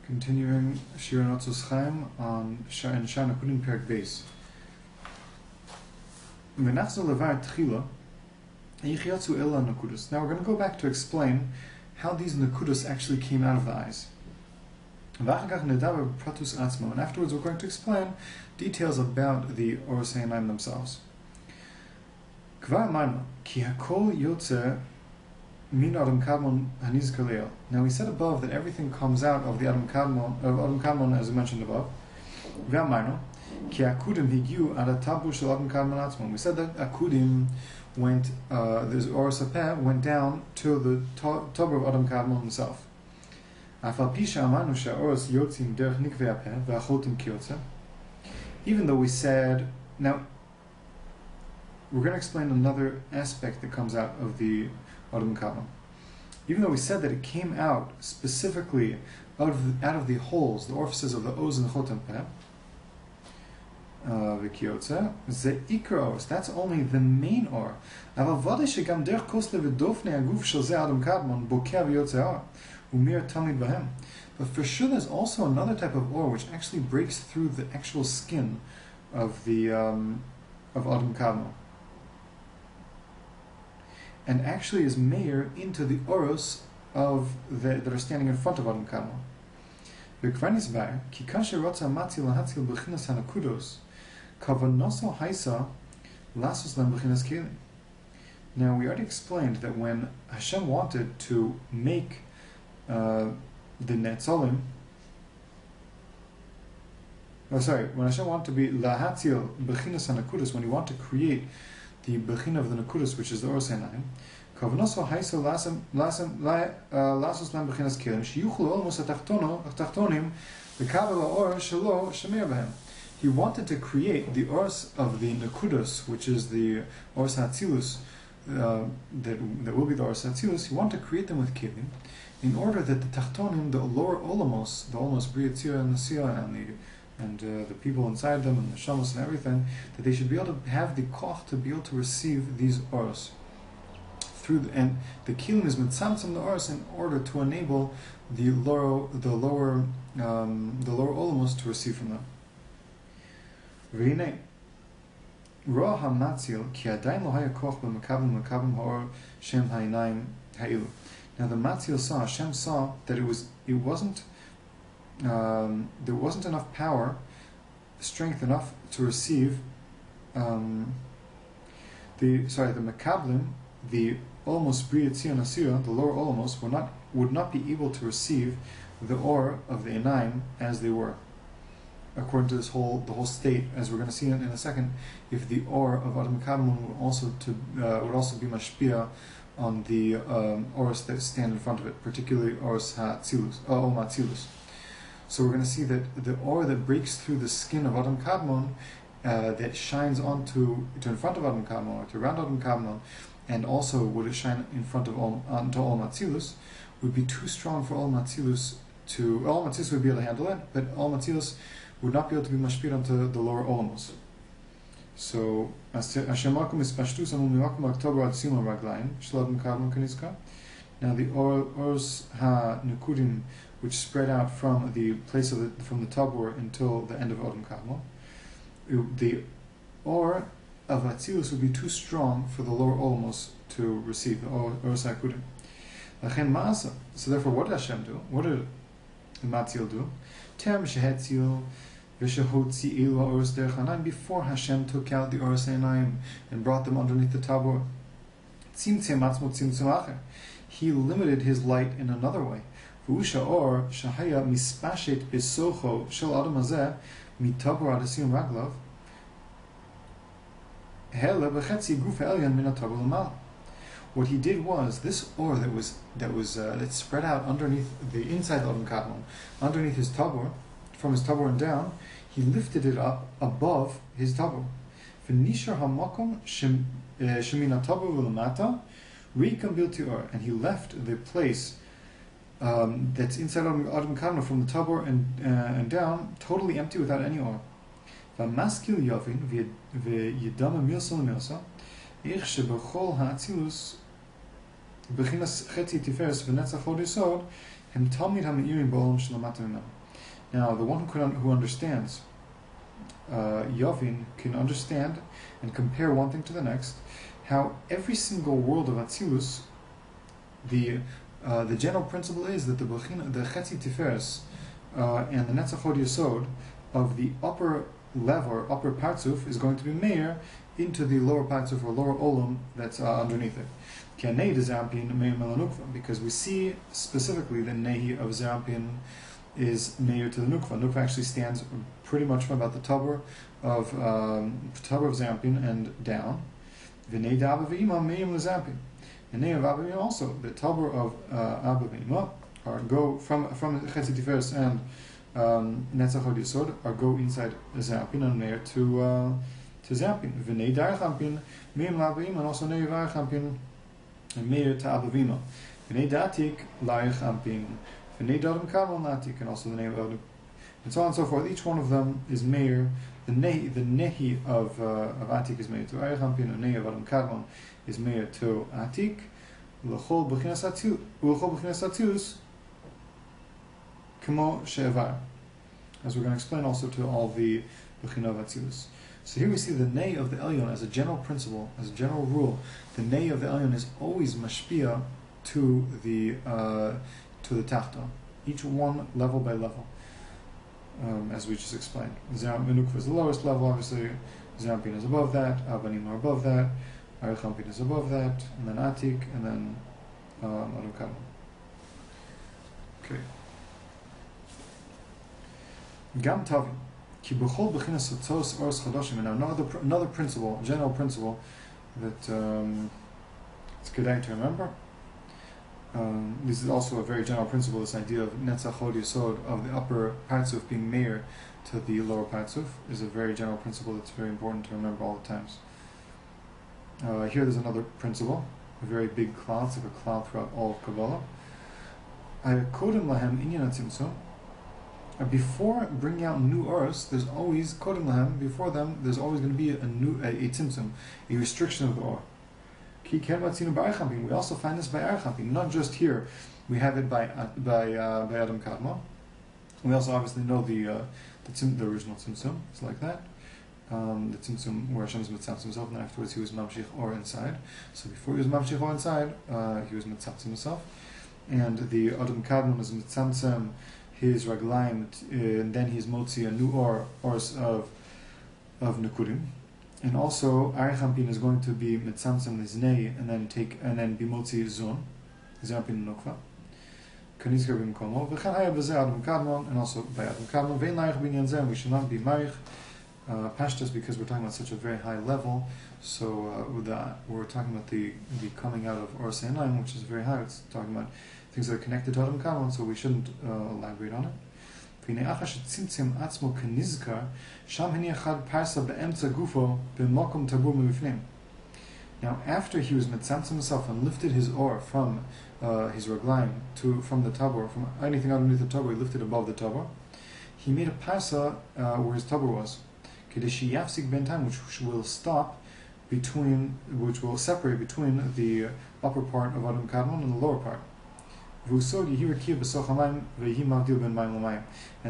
Continuing Shir and Otzros Chaim on Shana Kudin Perk Base. Now we're going to go back to explain how these nakudas actually came out of the eyes. And afterwards we're going to explain details about the Oros Chaim themselves. Now we said above that everything comes out of the Adam Kadmon, as we mentioned above. We said that Akudim went, the Oros Apeh went down to the Tabur of Adam Kadmon himself. Even though we said, now we're going to explain another aspect that comes out of the Adam Kadmon. Even though we said that it came out specifically out of the holes, the orifices of the Oz and the Chotem Peh, that's only the main or. But for sure there's also another type of ore which actually breaks through the actual skin of the of Adam Kadmon, and actually is mayor into the oros of that are standing in front of Adam Kadmon. Now we already explained that when Hashem wanted to make the Netzolim, when Hashem wanted to be Lahatil Bechinas HaNakudos, when he wanted to create the Bechin of the Nakudos, which is the Oros Chaim, Kavanoso Haiso Lasos Lam Bechinas Kelim, Shiyuchlu Olmos Atachtonim, the Kabbalah Or Shelo Shemer Behem. He wanted to create the Oros of the Nakudos, which is the Oros HaTzilus, that will be the Oros HaTzilus. He wanted to create them with Kelim, in order that the Tachtonim, the lower Olamos, the Olamos Briyatzir and the Siyah and the people inside them and the Shamos and everything, that they should be able to have the koch to be able to receive these oros and the kelim is מצאתם the oros in order to enable the lower olamos to receive from them. Now the Matzil saw, Hashem saw that there wasn't enough power, strength enough to receive the Makablim, the Olmos Briyatzir and Asira, the lower Olmos, would not be able to receive the Or of the Enaim as they were. According to the whole state, as we're going to see in a second, if the Or of Adam Kadmon would also be mashpia on the Oros that stand in front of it, particularly Oros HaTzilus, Matzilus. So we're going to see that the Or that breaks through the skin of Adam Kadmon, that shines onto in front of Adam Kadmon, or to around Adam Kadmon, and also would shine in front of onto all Matzilus, would be too strong for all Matzilus all Matzilus would be able to handle it, but all Matzilus would not be able to be mashpir onto the lower Olamos. So now the Oros HaNukudim, which spread out from the place from the Tabor until the end of Adam Kadmon, the Or of Atzilus would be too strong for the lower Olamos to receive, the Oros HaNukudim. So therefore, what did Hashem do? What did the Matzil do? Before Hashem took out the Oros Chaim and brought them underneath the Tabor, he limited his light in another way. What he did was, this Or that spread out underneath the inside of Adam Kadmon, underneath his Tabor, from his Tabor and down, he lifted it up above his Tabor. And he left the place that's inside Adam Kadmon from the Tabor and down, totally empty without any Or. Now, the one who understands Yavin can understand and compare one thing to the next, how every single world of Atzilus, the general principle is that the Chetzi Tiferes and the Netzach Hod Yesod of the upper level or upper Partzuf is going to be meir into the lower Partzuf or lower Olam that's underneath it. Because we see specifically the Nehi of Zerampin is meir to the Nukva. Nukva actually stands pretty much from about the Tabor of Zerampin and down. V'nei da Abba v'Ima meim l'Zerampin. And Nei of Abba v'Ima also, the Tabor of Abba v'Ima, or go from Chetzi Tiferes and Netzach Hod Yesod, or go inside Zerampin and meir to Zerampin. V'nei da Champin meim l'Abba v'Ima, and also Nei of Champin and meir to Abba v'Ima. V'nei da'atik la'ich Champin. And also the name of and so on and so forth. Each one of them is meir. The nehi of Atik is meir to Aychampin, and nehi of Adam Kadmon is meir to Atik. L'chol b'chinas atzilus kamo she'evar, as we're going to explain also to all the b'china of Atzilus. So here we see the nehi of the Elyon as a general principle, as a general rule. The nehi of the Elyon is always mashpia to the Tachta, each one level by level, as we just explained. Nukva is the lowest level, obviously. Zerampin is above that, Abanim are above that, Aychampin is above that, and then Atik, and then Adam Kadmon. Okay. Gam Tavin, ki b'chol b'chinas hatzos oros chadoshim. And another principle, general principle that it's good to remember. This is also a very general principle, this idea of Netzach Hod Yesod, of the upper Partzuf being meir to the lower Partzuf, is a very general principle that's very important to remember all the times. Here there's another principle, a very big cloud, it's like a cloud throughout all of Kabbalah. Kodem lahem inyan tzimtzum. Before bringing out new oros, there's always, kodem lahem, before them, there's always going to be a tzimtzum, a restriction of the or. We also find this by Archampin, not just here. We have it by Adam Kadmon. We also obviously know the original Tzimtzum. It's like that. The Tzimtzum where Hashem is Mitzatz himself, and afterwards he was Mamshich or inside. So before he was Mamshich or inside, he was Mitzatz himself. And the Adam Kadmon is Mitzatzem his Raglaim, and then he's Motzi a new ors of Nekudim. And also, Arichampin is going to be Mitzamtzam Liznei, and then be Motzi Zon, Zerampin Nukva. Kanizka Bimkomo, V'chan Haya B'zeh Adam Kadmon, and also by Adam Kadmon, Vein Laich Bin Yanzem, we should not be Marich, Pashtas, because we're talking about such a very high level, so we're talking about the coming out of Or Seinaim, which is very high, it's talking about things that are connected to Adam Kadmon, so we shouldn't elaborate on it. Now, after he was mitzamtzim himself and lifted his or from his raglaim from the tabor, from anything underneath the tabor, he lifted above the tabor. He made a parsa where his tabor was, which will separate between the upper part of Adam Kadmon and the lower part. And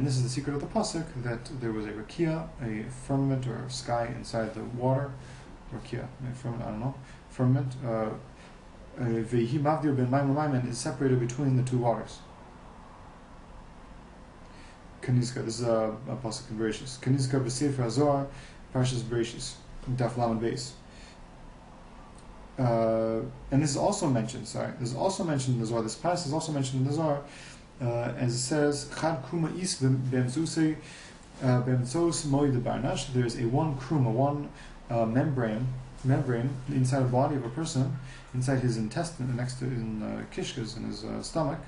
this is the secret of the pasuk, that there was a rakia, a firmament or sky inside the water, rakia, firmament, I don't know, firmament, and is separated between the two waters. Kanizka, this is a pasuk in Bereshis. Kanizka b'sefer Hazor, Parshas Bereshis, Daf Lamed Beis. And this is also mentioned. This is also mentioned in the Zohar. This passage is also mentioned in the Zohar, as it says, "Chad kruma is b'emtzos moed barnash." There's a one kruma, one membrane inside the body of a person, inside his intestine, next to his kishkas in his stomach.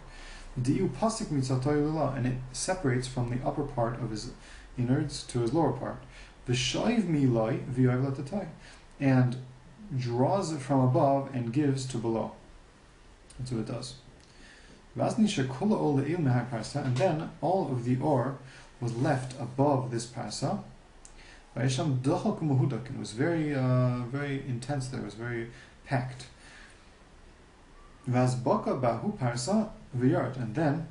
Diu pasik mitzatoy, and it separates from the upper part of his innards to his lower part. V'shayv miloi v'yoyv latatay, and draws it from above and gives to below. That's what it does. And then all of the or was left above this parsa. And it was very intense there, it was very packed. And then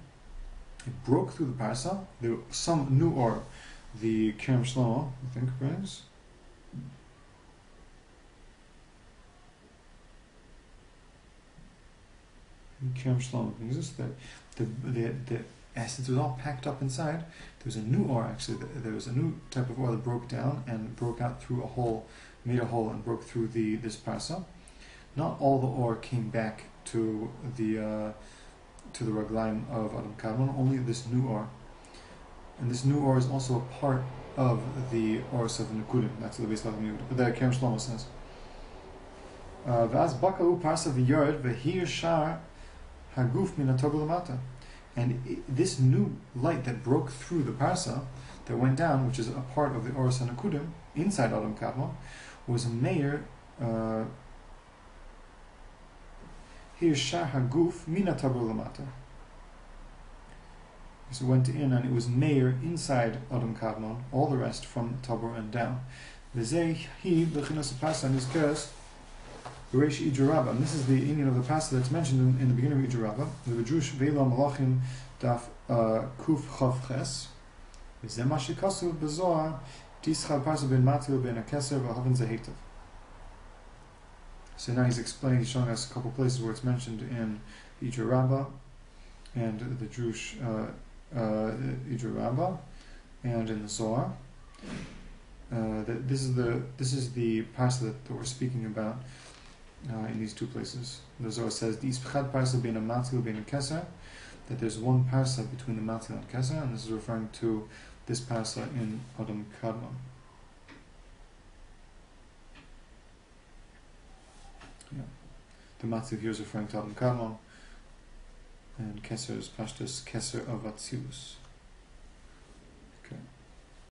it broke through the parsa. There was some new or the Kerem Shlomo, I think, brings. Kerem Shlomo brings us that the essence was all packed up inside. There was a new ore, actually. There was a new type of ore that broke down and broke out through a hole, made a hole and broke through this parsa. Not all the ore came back to the raglaim of Adam Kadmon, only this new ore. And this new ore is also a part of the ores of Nekudim. That's what the Kerem Shlomo says. V'az bakaru parsa v'yard v'hir shar haguf min ha'tov l'mata. And this new light that broke through the parsa, that went down, which is a part of the ores of Nekudim, inside Adam Kadmon, was a meir hir shar haguf min ha'tov l'mata. So it went in and it was meir inside Adam Kadmon, all the rest from Tabor and down. And this is the Indian of the pasta that's mentioned in the beginning of Ijurabba. The Drush Ve'lo Malachim Daf Kuf Chav Ches. V'zeh Kasu B'Zohar Tischal Parsa Ben Matil Ben Akeser V'Havin Zehetav. So now he's showing us a couple places where it's mentioned in Ijurabba and the Drush Ijurabba and in the Zohar. This is the parsa that we're speaking about in these two places. The Zohar says that there's one parsa between the matil and keser, and this is referring to this parsa in Adam Kadmon. Yeah. The matil here is referring to Adam Kadmon, and keser is pashtus keser of Atzilus.